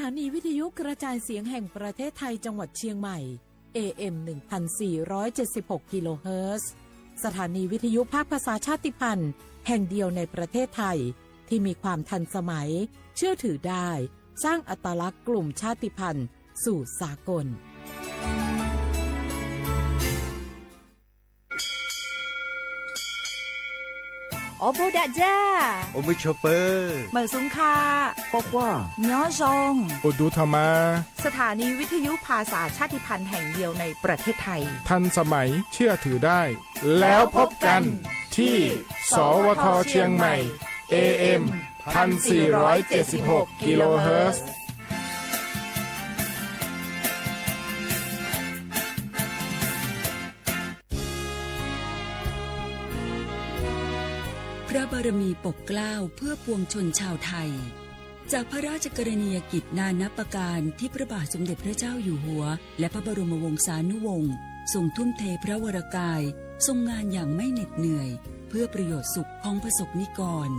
านีวิทยุกระจายเสียงแห่งประเทศไทยจังหวัดเชียงใหม่ AM 1476 กิโลเฮิรตซ์สถานีวิทยุภาคภาษาชาติพันธุ์แห่งเดียวในประเทศไทยที่มีความทันสมัยเชื่อถือได้สร้างอัตลักษณ์กลุ่มชาติพันธุ์สู่สากลโอโบดะจ้าโอมิชเปอร์เหมอซุงคาบอกว่าเนาะซงโอดูธรรมาสถานีวิทยุภาษาชาติพันธุ์แห่งเดียวในประเทศไทยทันสมัยเชื่อถือได้แล้วพบกันที่สวทเชียงใหม่ AM 1476 กิโลเฮิรตซ์พระบารมีปกเกล้าเพื่อปวงชนชาวไทยจากพระราชกรณียกิจนานับประการที่พระบาทสมเด็จพระเจ้าอยู่หัวและพระบรมวงศานุวงศ์ทรงทุ่มเทพระวรกายทรงงานอย่างไม่เหน็ดเหนื่อยเพื่อประโยชน์สุขของประสบนิกร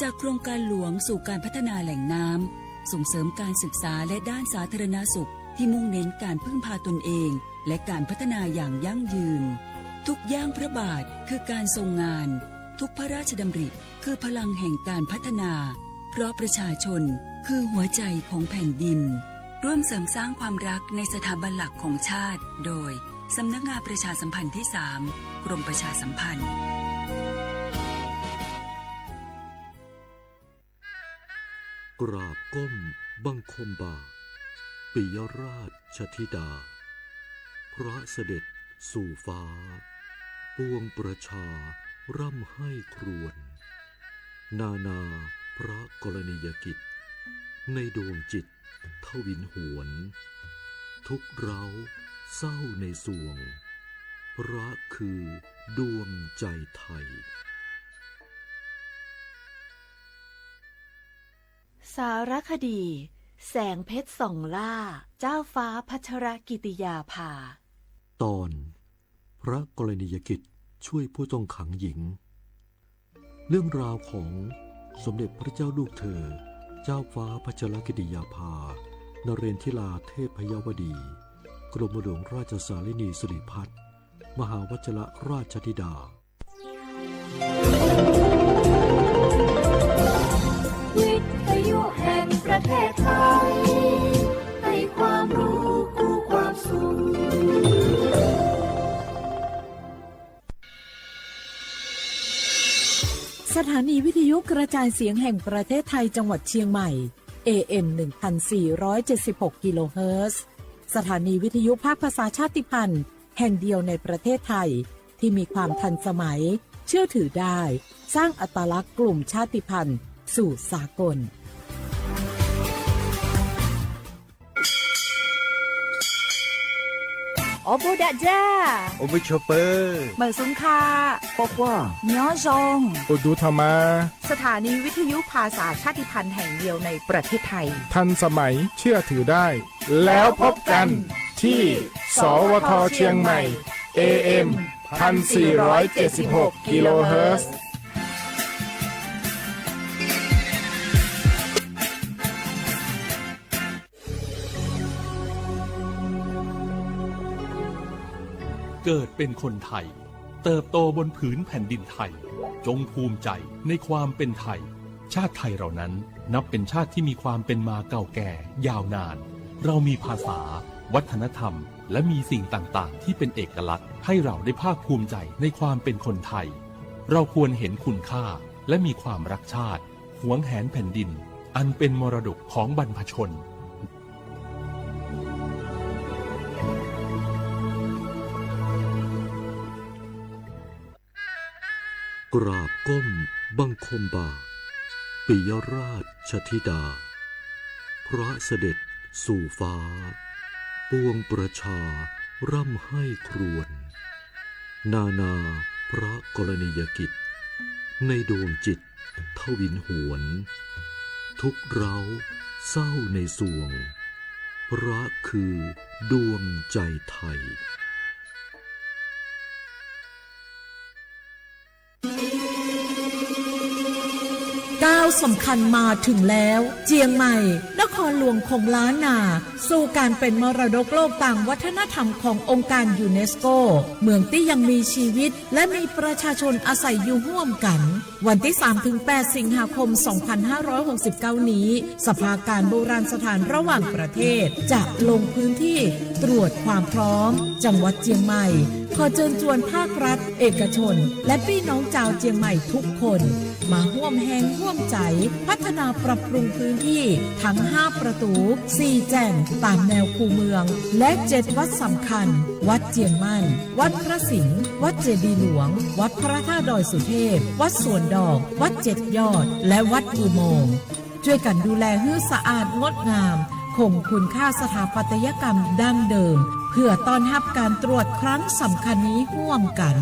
จากโครงการหลวงสู่การพัฒนาแหล่งน้ำส่งเสริมการศึกษาและด้านสาธารณสุขที่มุ่งเน้นการพึ่งพาตนเองและการพัฒนาอย่างยั่งยืนทุกย่างพระบาทคือการทรงงานทุกพระราชดำริคือพลังแห่งการพัฒนาเพราะประชาชนคือหัวใจของแผ่นดินร่วมเสริมสร้างความรักในสถาบันหลักของชาติโดยสำนักงานประชาสัมพันธ์ที่ 3 กรมประชาสัมพันธ์กราบก้มบังคมบาทปิยราชธิดาพระเสด็จสู่ฟ้าปวงประชาร่ำให้ครวญนานาพระกรณียกิจในดวงจิตทวินหวนทุกเร้าเศร้าในสวงพระคือดวงใจไทยสารคดีแสงเพชรส่องล่าเจ้าฟ้าพัชรกิติยาภาตอนพระกรณียกิจช่วยผู้ต้องขังหญิงเรื่องราวของสมเด็จพระเจ้าลูกเธอเจ้าฟ้าพัชรกิติยาภานเรนทิลาเทพยวดีกรมหลวงราชสารินีสิริพัฒน์มหาวชิรราชธิดาวิทยุแห่งประเทศไทยให้ความรู้คู่ความสุขสถานีวิทยุกระจายเสียงแห่งประเทศไทยจังหวัดเชียงใหม่ AM 1476 กิโลเฮิรตซ์สถานีวิทยุภาคภาษาชาติพันธุ์แห่งเดียวในประเทศไทยที่มีความทันสมัยเชื่อถือได้สร้างอัตลักษณ์กลุ่มชาติพันธุ์สู่สากลโอโบดะจ้าโอมิชเปอร์เหมอซุงคาบอกว่าเนาะซงโอดูธรรมาสถานีวิทยุภาษาชาติพันธุ์แห่งเดียวในประเทศไทยทันสมัยเชื่อถือได้แล้วพบกันที่สวทเชียงใหม่ AM 1476 กิโลเฮิรตซ์เกิดเป็นคนไทยเติบโตบนผืนแผ่นดินไทยจงภูมิใจในความเป็นไทยชาติไทยเรานั้นนับเป็นชาติที่มีความเป็นมาเก่าแก่ยาวนานเรามีภาษาวัฒนธรรมและมีสิ่งต่างๆที่เป็นเอกลักษณ์ให้เราได้ภาคภูมิใจในความเป็นคนไทยเราควรเห็นคุณค่าและมีความรักชาติหวงแหนแผ่นดินอันเป็นมรดกของบรรพชนกราบก้มบังคมบาทปิยราชธิดาพระเสด็จสู่ฟ้าปวงประชาร่ำให้ครวญนานาพระกรณียกิจในดวงจิตทวินหวนทุกเร้าเศร้าในสวงพระคือดวงใจไทย ก้าวสำคัญมาถึงแล้วเจียงใหม่น ครหลวงของล้านนาสู่การเป็นมรดกโลกต่างวัฒนธรรมขององค์การยูเนสโกเมืองที่ยังมีชีวิตและมีประชาชนอาศัยอยู่ร่วมกันวันที่ 3-8 สิงหาคม 2569 นี้สภาการโบราณสถานระหว่างประเทศจะลงพื้นที่ตรวจความพร้อมจังหวัดเชียงใหม่ขอเชิญชวนภาครัฐเอกชนและพี่น้องชาวเชียงใหม่ทุกคนมาร่วมแรงร่วมใจพัฒนาปรับปรุงพื้นที่ทั้ง5ประตู4แจ่งตามแนวคูเมืองและ7วัดสำคัญวัดเจียงมั่นวัดพระสิงห์วัดเจดีย์หลวงวัดพระธาตุดอยสุเทพวัดสวนดอกวัด7ยอดและวัดอุโมงค์ช่วยกันดูแลให้สะอาดงดงามคงคุณค่าสถาปัตยกรรมดั้งเดิมเพื่อต้อนรับการตรวจครั้งสำคัญนี้ร่วมกัน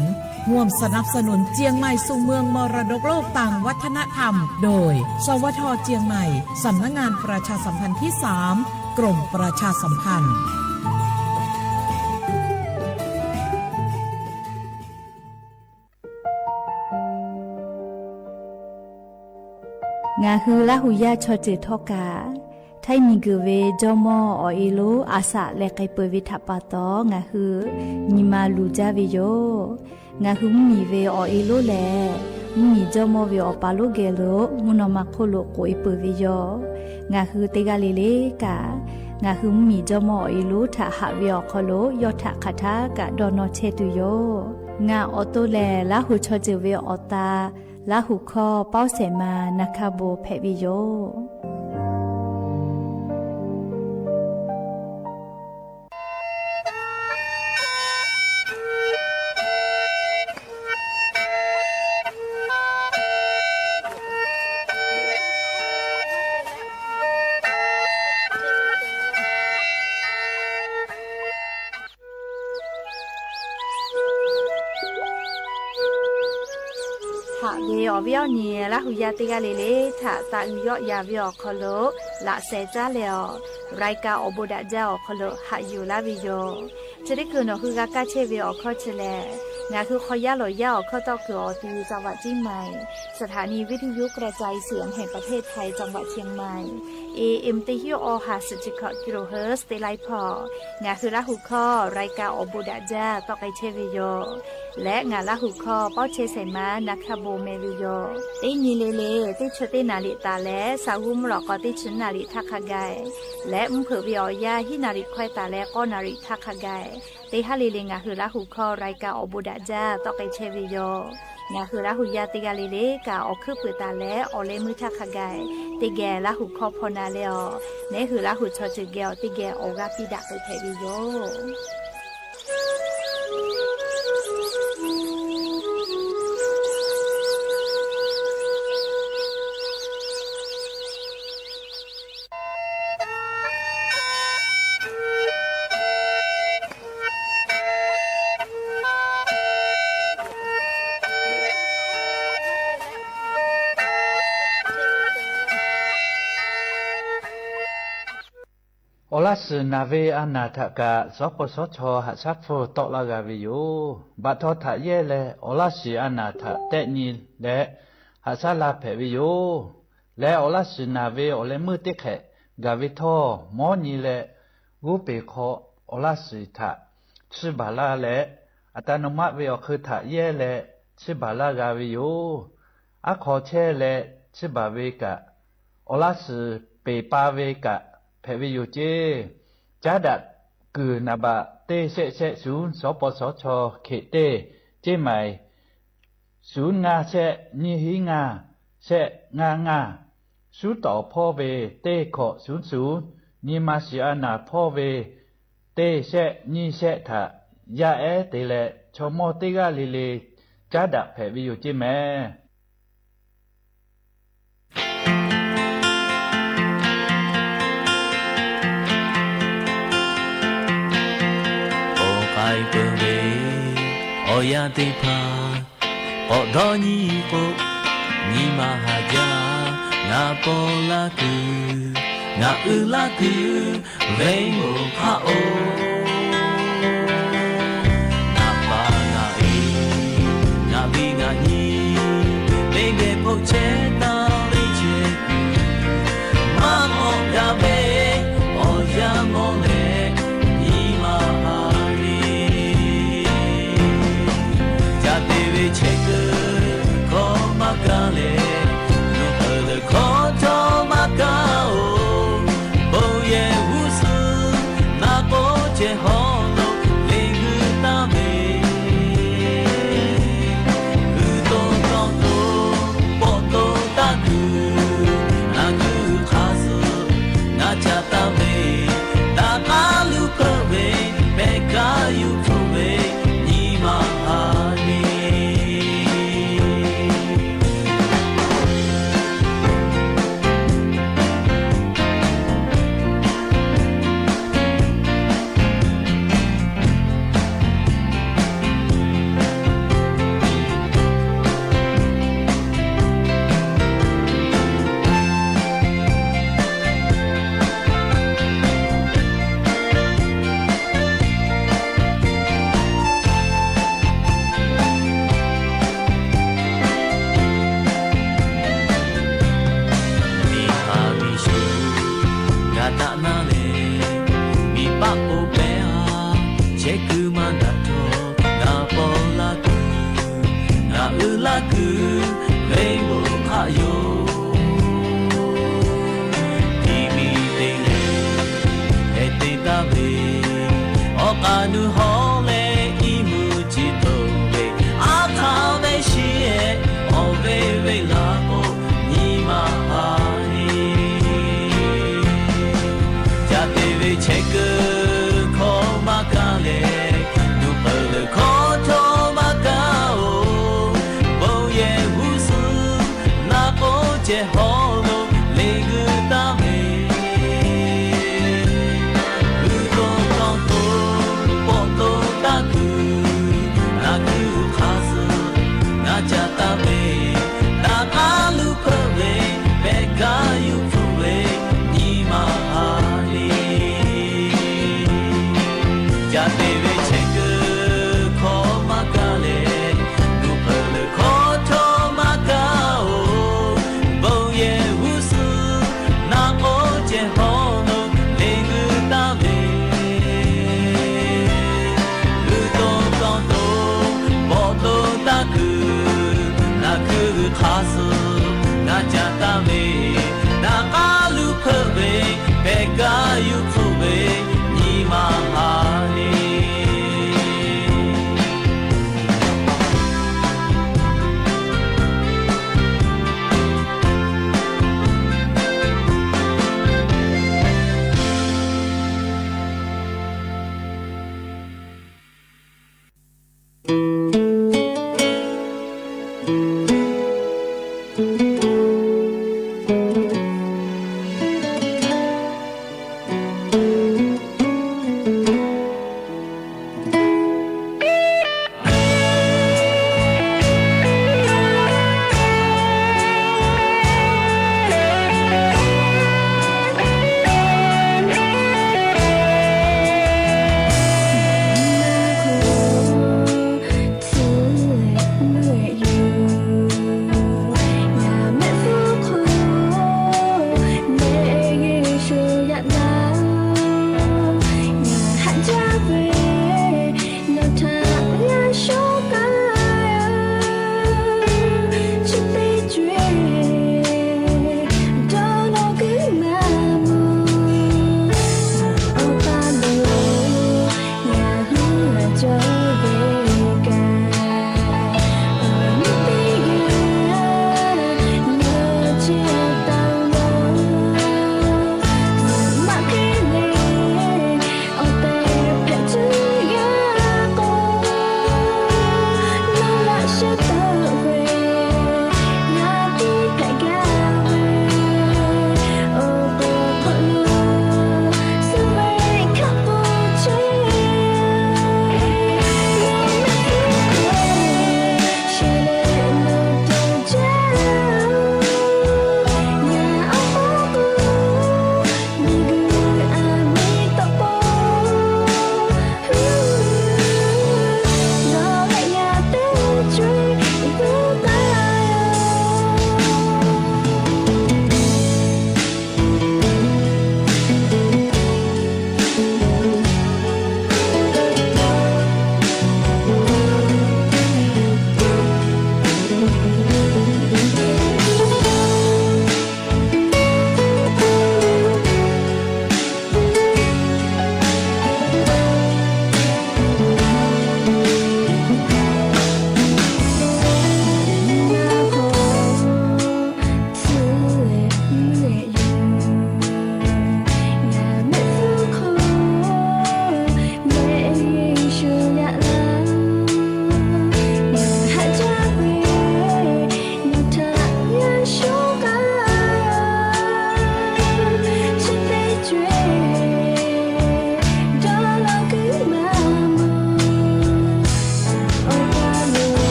ร่วมสนับสนุนเจียงใหม่สู่เมืองมรดกโลกต่างวัฒนธรรมโดยสวท.เจียงใหม่สำนักงานประชาสัมพันธ์ที่3กรมประชาสัมพันธ์งาฮือละหุยาชอเจทอกาไทยมีกเวจอมออเอโลอาสะและไกเปวิทัปปาตองาฮือนิมาลูจาเวโยงาฮือมีเวอเอโลแลมีจอมอเวอปาโลเกโลมุนอมาโคโลโกเอเปเวโยงาฮือเตกาเลเลกางาฮือมีจอมอเอโลทะหะเวอคโลยอทะคาทากะดอนอเชตุโยงาออโตแลละหุชอเจเวอตาละหุคอเป้าเสมานาคาโบเพวิโยเวอเวียวนี่ละหุยาติกาเลเลถาตาอุยอยาเวียคโลละเซจาเลอไรกาอโบดะเจ้าคโลหะอยู่ละวิโยจะได้คือนอคือกากาเชเวอคอเชเลงาคือขอยาหลอยาอคอตอคืออตีจังหวัดเชียงใหม่สถานีวิทยุกระจายเสียงแห่งประเทศไทยจังหวัดเชียงใหม่ AM ติฮิโอ50กิโลเฮิรตซ์เตไลพองาคือละหุคอไรกาอโบดะเจ้าตอไกเชเวโยและงาละหุคอป้อเชเสมานาคาโบเมวิโยตินีเลเลติชตินาลิตาและสาวุมรอกอติชนาลิทักขะไกและมุเผวิอยาหินาริควายตาและก็นาริทักขะไกติฮาลิเลงาคือละหุคอไรกาอโบดะเจ้าตอไกเชเวโยงาคือละหุยาติกาเลเลกาอคือปืตาและอเลมุทักขะไกติแกละหุคอพอนาเลอเนคือละหุชอจิเกลติแกออกาปิดะไปเทวิโยโอลาสนาเวอนาทกะสปสชหัสัฟโฟตอลากาวิโยบัทอทะเยเลโอลาสีอนาทะเตนีและหัสลาเพวิโยและโอลาสนาเวโอเลมือติเขกาวิทอมอนีเลกูเปโคโอลาสีทะชิบาลาเลอัตโนมัติเวอคือทะเยเลชิบาลากาวิโยอะขอเชเลชิบาเวกะโอลาสีเปปาเวกะเพวิโยเจจาดัดกือนาบะเตเสเสศูนย์สปสชเขเตเจใหม่ศูนย์งาเสนิหิงาเสงาสูต่อพ่อเวเตขอศูนย์ศูนย์นิมาสิอานาพ่อเวเตเสนิเสทะยาเอเตเลชโมติกาลิเลจาดัดเพวิโยเจแม่ไอเปเวโอยาติพาโอดอนีโกนิมาหาจางาโปลาคืองาอืลาคือเวงโอคาโองาปางาเองาบีงานีเลเกโพเชตาเลเชมาโอกาเว na to na pola ku na ula ku vei wo kha yo ti mi te le e te ta ve o ka nu ho le i mu chi to ve a tha ve shi e o ve ve la o ni ma ha ni ja te ve che ku ko ma ka le nu pa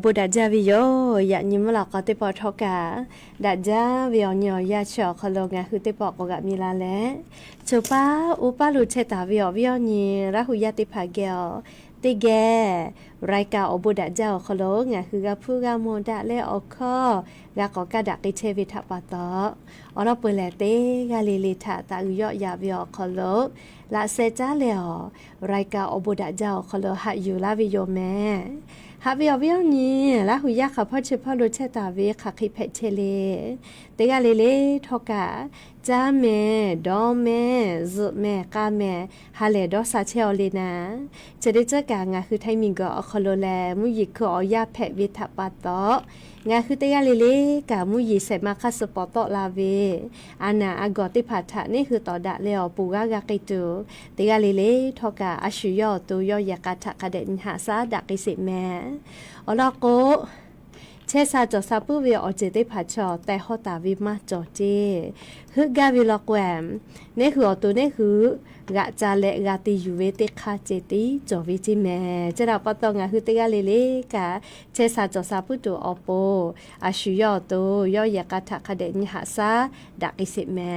บุดาจาวิโยอยากยิ้มหลอกก็ติปอทอกาดาจาวิโยยาชอคโลงาคือติปอกกับมีลาแลจูป้าอุปาลุเชตาวิโยนีราหุยาติภาเกลติแกรายการอบุดาเจ้าคโลงาคือกะผู้กะโมดะและออคอกะกอกะดะกิเชวิทะปะตออรอเปเลเตกะลิลิทะตะอุยอยาวิโยคโลละเซจาเลอรายการอบุดาเจ้าคโลหะอยู่ลาวิโยแม่ฮาวิโอวิโอนี่ละหุยาค่ะพ่อชื่อพ่อรู้เชตาเวค่ะคิเพเชเลเตกะเลเลทอกะจ้าแม่ดอแม่ซุแม่กาแม่ฮาเลดอซาเชอเลนะจะได้เจอกางาคือไทมิงก็อคโลแลมุยิคืออยาแพวิทะปาตองาคือเตกะเลเลกะมุยิเสมาคัสปอตอลาเวอานาอากอติผัทะนี่คือต่อดะเลอปูกากะกิตูเตกะเลเลทอกะอาชุยอตัวยอยากะทะกะเดนหาซาดะกิสิแม่อลอโกเชซาจอซาปุเวอเจติผัดชอแต่ฮอตาวิมาจอเจฮึกาวิลอแกมนี่คือตัวนี่คือกะจาเลกะติยูเวติคาเจติจอวิจิแม่จะดาปตองะฮึติกะเลเลกะเชซาจอซาปุตัวอโปอาชุยอตัวยอยากะทะคาเดนหาซาดะกิสิแม่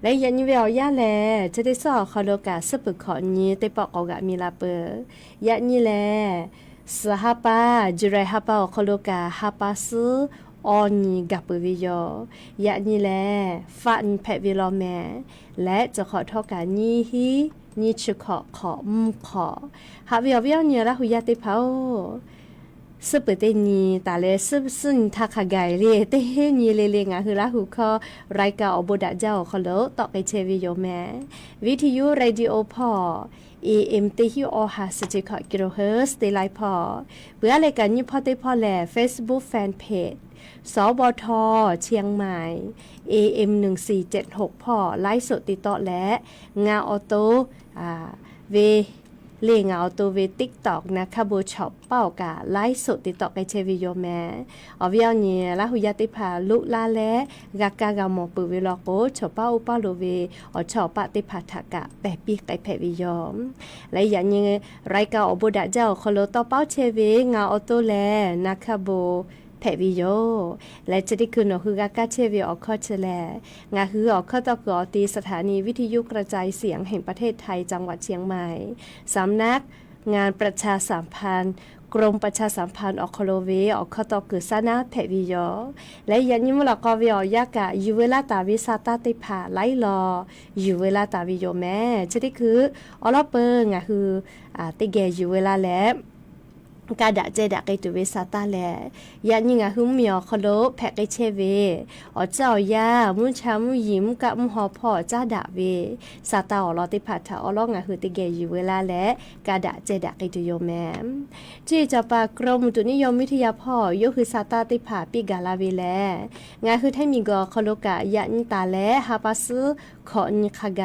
และยันเวอยาแลจะได้สอคอโลกะสปุขอนี้เตปอกอกะมีลาเปยะนี่แลสหปาจุไรฮาปาคโลกาฮาปาซูออนีกับปวิโยยะนี่แลฟันแพวิโลแมและจะขอทอการนี้ฮีนี่ชุขอขอฮาวิโอวิโอเนี่ยละหุยาติเผาสเปเตนีตาเลซึ่งทักขะไกเลเตเฮนีเลงะคือละหุคอรายการอบุดะเจ้าคโลตอกไปเชวิโยแมวิทยุเรดิโอพอAM ที่ฮิโอฮาสจิคอกิโลเฮิร์ตซ์ได้ไลพอเบื่อรายการนี้พอได้พอแล Facebook Fanpage สบทเชียงใหม่ AM 1476พอไลฟ์สดติดต่อและงาออโต้เวเล่งเอาตัวเวติ๊กตอกนะคะบูช็อปเป้ากะไลฟ์สดติดต่อไปเชวิโยแม่อวิเอาเนี่ยละหุยาติพาลุลาและกากากาหมอปือเวลโกช็อปเป้าอุปาโลเวอช็อปปะติพาทากะแปะปีกไก่แผวิโยมและอย่างนี้รายการอบุดะเจ้าคโลต่อเป้าเชวิงาออโต้แลนะคะบูแผวิโยและจะได้คืนคือกากาเชวิออกข้อเชลงาคือออกข้อตอกอตีสถานีวิทยุกระจายเสียงแห่งประเทศไทยจังหวัดเชียงใหม่สำนักงานประชาสัมพันธ์กรมประชาสัมพันธ์ออกคโลเวออกข้อตอกือซานาแผวิโยและยันยิมลอกอวิอยากะยูเวลาตาวิซาตาติผาไลลอยูเวลาตาวิโยแม่จะได้คืออลอเปิงะคือติเกยูเวลาแล้วกาดะเจดะไกตุเวซาตาแลยันยิงะหุมเมียวคโลแพกไกเชเวอเจ้ายามุชามุยิมกะมุหอพอจ้าดะเวซาตาอลอติผัดทาอลองะหือติเกอยู่เวลาและกาดะเจดะไกตุโยแมมจีจะปากรมอุตุนิยมวิทยาพ่อยกคือซาตาติผาปิกาลาเวแลงะคือให้มีกอคโลกะยันตาและฮาปาซึขอนิคาไก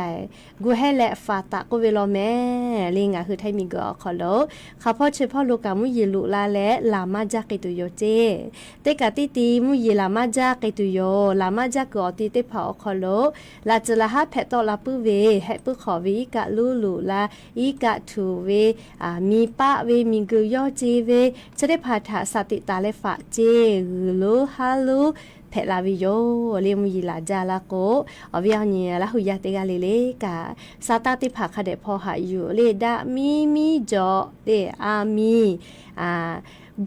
กูให้และฟาตะกูเวโลแม่ลิงะคือให้มีกอคโลข้าพ่อเฉพาะโลกามุยิลุลาและลามาจากไกตุโยเจเตกะติติมุยิลามาจากไกตุโยลามาจากกอติเตผาคโลลาจละฮะแพตอลาปุเวให้ปุขอวิกะลูลุลาอีกะทูเวมีปะเวมีกุยอเจเวจะได้พาถาสติตาและฝะเจลูฮาลูแพลาวิโยเลมุยิลาจาลาโกอวิอานีละหุยาเตกาเลกาซาตาติภาคเดพอหาอยู่เลดามีจอเดอามี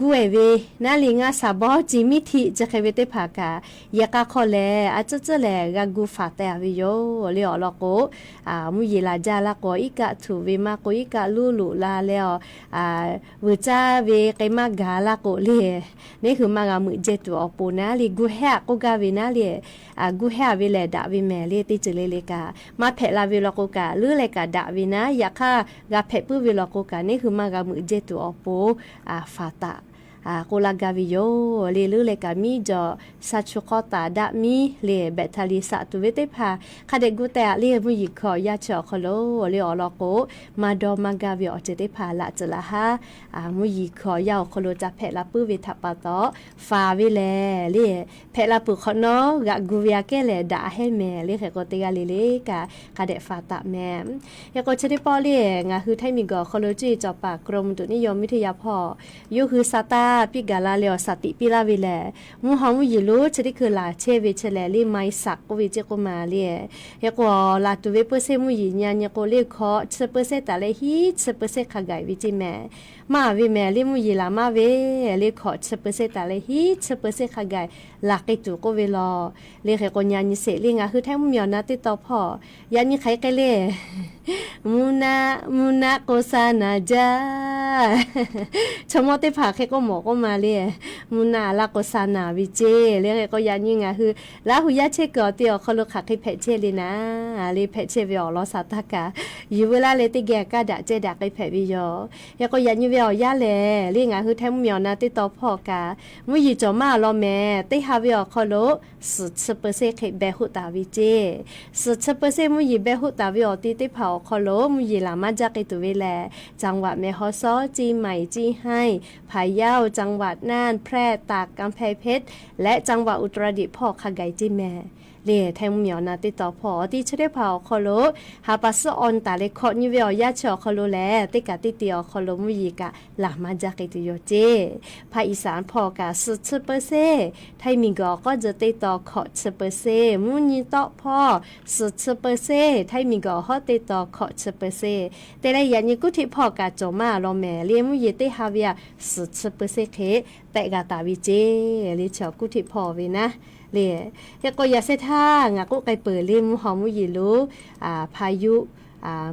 กูเอเวนาลิงาซาบอจิมิทิจะเคเวเตภากายากาคอเลอาจจะเลกากูฟาเตอวิโยเลอลโกมุยิลาจาลาโกอิกะทูเวมาโกอิกะลูลุลาเลวจาเวไกมากาลาโกเลนี่คือมากามุเจตุอปูนาลิกูเฮะโกกาเวนาเลกูเฮะเวเลดาเวเมเลติจเลกามาเพลาเวลโกกาลือเลกาดาเวนะยาคากาเพปุเวลโกกานี่คือมากามุเจตุอปูฟาตาโกลากาวิโยเลลือเลกามีจอซาชุคอตาดามีเลเบทาลิสะตุเวเตพาคาเดกุเตะเลมุยิคอยาชอคโลเลอลโกมาดอมากาวิอเจเตพาละจละฮะมุยิคอยาคโลจะเพลาปุเวทปาตอฟาเวเลเลเพลาปุคโนกะกุเวียเกเลดาเฮเมเลเขโกเตกาเลเลกาคาเดฟาตะแมมยาโกเชเดปอเลงะคือไทมิกอคโลจีจอปากกรมตุนิยมวิทยาพอยูคือซาตา ปิกาลาเลอสติปิลาเวแลมูฮอมูยิลูจะได้คือลาเชเวเชแลลีไม้สักก็วิเจก็มาเลียยก็ลาตุเวเปอร์เซมูยิญญาก็เลขอเชเปอร์เซตาเลฮีเชเปอร์เซขกายวิจิแม่มาวิแม่ลีมูยิลามาเวเลขอเชเปอร์เซตาเลฮีเชเปอร์เซขกายลากิตุก็เวลอเลขก็ญาณิเสลิงาคือแท้มูยอนาติตอพ่อยานิไขกะเลมูนาโกซานาจาชมอติผาแค่ก็หมอก็มาเลยมูนาลาโกซานาวิเจเรียกก็ยันยิ่งอ่ะคือลาหุยาเชกอเตียวเขาลูกขาให้เพชเชเลยนะเลยเพชเชวิอลอสาตากาอยู่เวลาเลยติแกกาดะเจดะไปเพวิยอแล้วก็ยันยิ่งวิอยาเลยเรียกอ่ะคือแทมมีอนาติตอพ่อกามุยจอมาลอแม่ติฮาวิอเขาลูกสุดสเปอร์เซเคเบหุตาวิเจสุดสเปอร์เซมุยเบหุตาวิอติติเผาเขาลูกมุยลามาจากไอตัวเวลจังหวัดแม่ฮอซอจีใหม่จีให้พะเยาจังหวัดน่านแพร่ตากกำแพงเพชรและจังหวัดอุตรดิตถ์พ่อขะไกจีแม่เล่แทงเหมียวนาติต่อพอที่ชะได้เผาคอโลหาปัสออนตาเลคอนิเวอยาชอคอโลแลติกะติเตียวคอโลมุยกะลามาจากติโยเจภาคอีสานพอกะสุดเปอร์เซไทยมีก็จะติต่อขอเปอร์เซมุนีต่อพ่อสุดเปอร์เซไทยมีก็ฮอติต่อขอเปอร์เซแต่ละยันยิกุทิพอกะจมาลอแม่เลียมุยติฮาวิอาสุดเปอร์เซเคแต่กะตาวิเจลิชอกุทิพอเวนะเลยยก็ยาเสท่างาก็ไกเปิดลิมหอมมุยิลูพายุ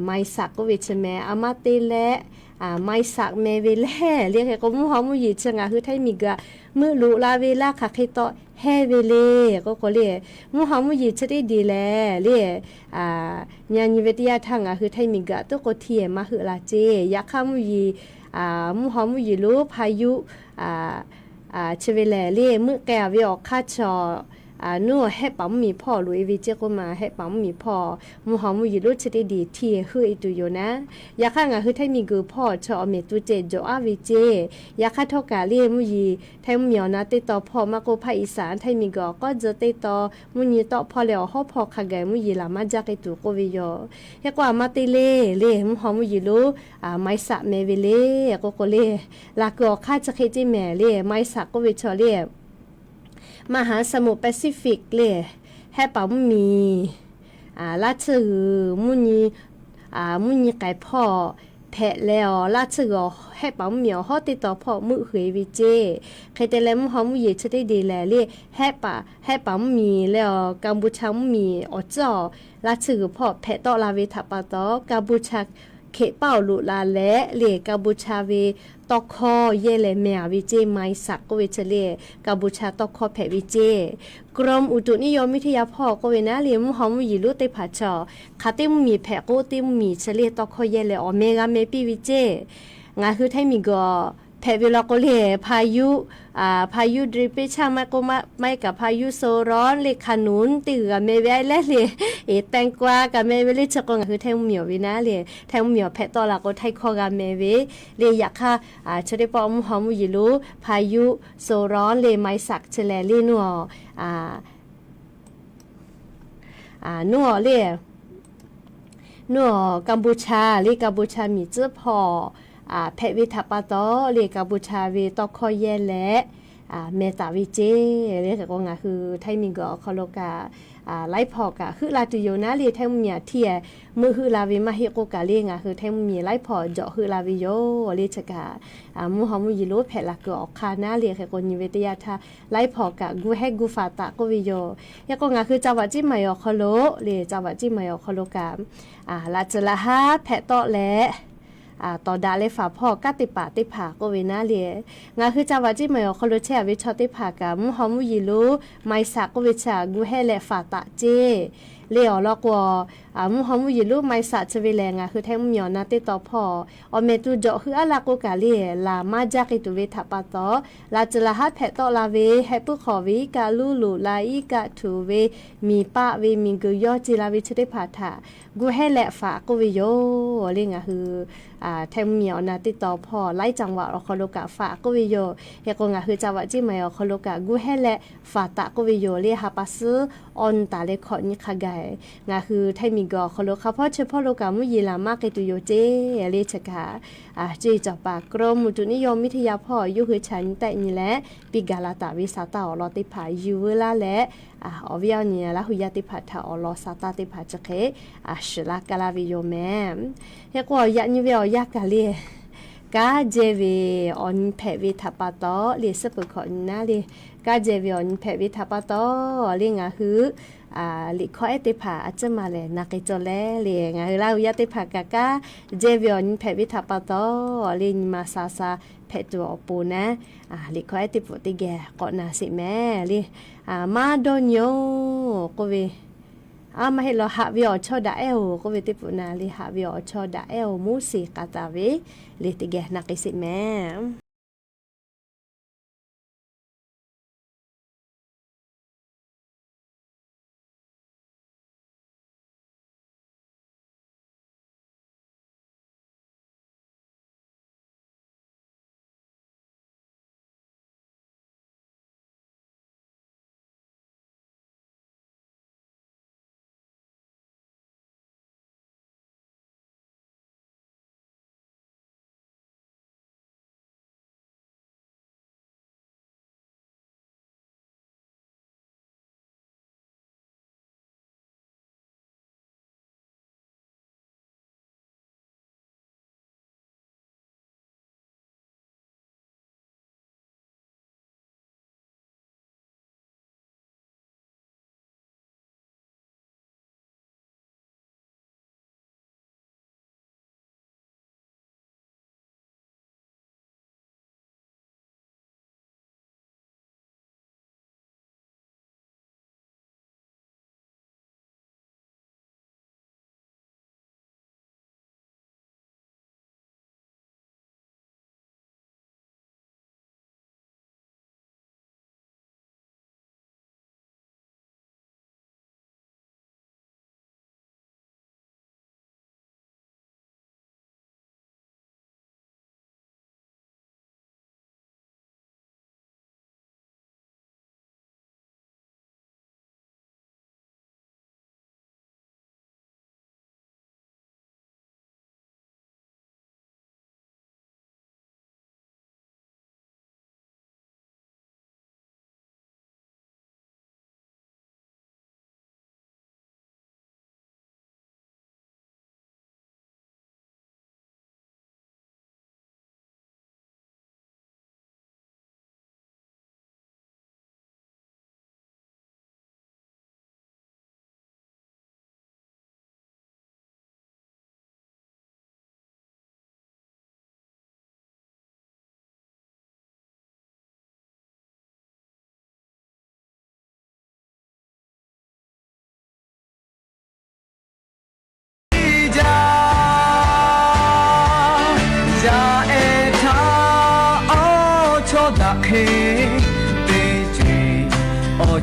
ไม้สักก็วิชแมอามาเตและไม้สักเมเวลเรียกก็มุหอมมุยิชงาคือไทยมีกะมือลุลาเวลาค่ะใครต่อแฮเวเลก็เรียมุหอมมุยิชได้ดีแลเรียญาณิเวทยาทางคือไทยมีกะตัวก็เทียมาหือลาเจยาคามุยิมุหอมมุยิลูพายุเชเวลเล่มือแกวิออกคาชอนัวให้ปั๊มมีพ่อลุยวิเจก็มาให้ปั๊มมีพ่อมูหอมมุยรู้จะได้ดีที่เฮือตุโยนะอยากข้างคือไทยมีกือพ่อชอเมตุเจโจอาวิเจอยากข้าทอกาเล่มุยไทยมียวนะติต่อพ่อมาโกภาคอีสานไทยมีก็จะติต่อมุยต่อพ่อแล้วฮอพ่อขะแกมุยลามาจากไอตุโกวิโยอยากว่ามาติเล่มูหอมมุยรู้ไม้สักเมเวเล่ก็เล่ลากอข้าจะเคจิแม่เล่ไม้สักก็วิชอเล่มหาสมุทรแปซิฟิกเลยให้ปั๊มมีลาชื่อมุนีไก่พ่อแพะแล้วลาชื่อให้ปั๊มเหมียวฮอติดต่อพ่อมือเหยวิเจใครแต่แล้วมุหอมมุยจะได้ดีแลเลยให้ปั๊มมีแล้วกัมพูชามีอจ่อลาชื่อพ่อแพะต่อลาเวทับปะต่อกัมพูชาเขเป้าลุลาและเลกัมพูชาเวตอกคอเยเลแมวิเจไม้สักก็เวเชเลกัมพูชาตอกคอแผวิเจกรมอุตุนิยมวิทยาพ่อก็เวนะเลียมหอมยิลุเตผาชอคาเตมมีแผโกเตมมีเชเลตอกคอเยเลอเมกาเมปีวิเจงาคือไทยมีก็แผเวลาก็เลพายุดริปิชามาก็ไม่กับพายุโซร้อนเลขนุนตื่อเมเวและเลแตงกวากับเมเวลิชก็คือแทงเหมียววินะเลแทงเหมียวแผตอลาก็ไทยคอกับเมเวเลอยากค่ะชะได้ปอมหอมยิลุพายุโซร้อนเลไม้สักเชลลีนัวนัวเลนัวกัมพูชาเลกัมพูชามีเจ้าพอแพะวิทัปปะตอเลกัมพูชาเวตอคอเยและเมตาวิเจเรียกก็งาคือไทยมีก็คอโลกาไลพอกะคือลาตุโยนะเลไทยมีเทียมือคือลาวิมาเฮโกกาเลงาคือไทยมีไลพอเจาะคือลาวิโยเลชกามูฮอมุยิโลแพะละก็ออกคานาเลคือคนนิเวตยาทาไลพอกะกูให้กูฟาตะก็วิโยยะก็งาคือจังหวัดจิมายอคอโลเลจังหวัดจิมายอคอโลกาลาจละฮาแพะตอและต่อดาเลฝาพ่อกะติปาติผาก็เวนะเลียงาคือจาวาจิเมอคอโลเชอวิชอติผากะมุฮอมุยิลูไมซาก็วิชากูให้และฝาตะเจเลอลอกวมุฮอมุยิลูไมซาจะเวแลงาคือแทงมยอนาติต่อพ่ออเมตุจอคืออะลาโกกาเลลามาจากิตุเวทัปะตอลาจลาฮัดแพตอลาเวให้ปุขอวิกาลูลูลาอีกะทูเวมีปะเวมิงกุยอจิลาวิชติผาถากูให้และฝาก็วิโยเลงาคือแทงเหมียวนาติต่อพ่อไล่จังหวะคอโลกะฝาก็วิโยยากงาคือจังหวะจิมายคอโลกะกูให้และฝาตะก็วิโยเลฮาปัสออนตาเลขอนิคาไกงาคือไทมี มีก็ขลุเขาพ่อเฉพาะโลกามุยีลามากเกตุโยเจเลชกาเจจปากกรมอุตุนิยมวิทยาพ่อยุคือฉันแต่นี่แหละปิกาลาตาวิสาตาอลอติผายูเวลาและอวิยาเนี่ยละหุยาติผาทาอลอสาตาติผาจะเคชลากาลาวิโยแม่เฮกว่ายันยูเวอยากาเลกาเจวีออนแพวิทัปโตเลสปุขอนนะเลกาเจวีออนแพวิทัปโตเลงาฮือลิขอเอติผาอาจจะมาเลยนักจอแลเลียงเราอยากติผากากาเจวิอนเพวิทัปโตลินมาซาซาเพตัวปูนะลิขอเอติปุติแกก็นาสิแม่ลิมาโดนโยก็เวมาให้เราหาวิอชอดาเอลก็เวติปุนาลิหาวิอชอดาเอลมูสิกาตาเวลิติแกนักสิแม่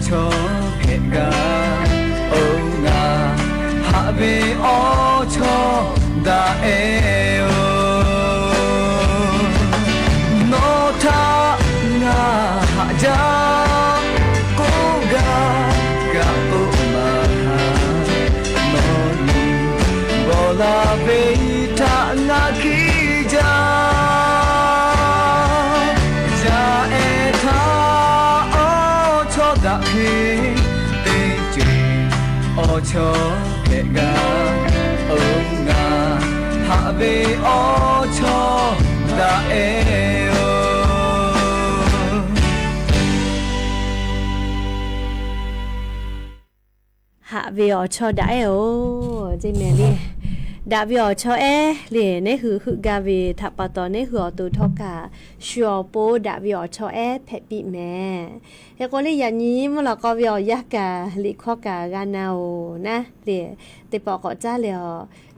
ชอเพกาโองาฮาเวโอชอดาเอโอโนทางาฮาจาโกกากาโอมาฮาโนนีโบลาเวทางาคิจาda he te ji o cho ke ga o nga ha be o cho da e o ha be o cho da e o ji me liดาวิอชอเอเลเนหือกาเวทับปะตอเนหือตูทอกาชัวโปดาวิอชอเอเพปิแม่เฮโกเลยอย่างนี้มลก็วิอยากาลิขอกากานาโอนะเลติปอกอจ้าเล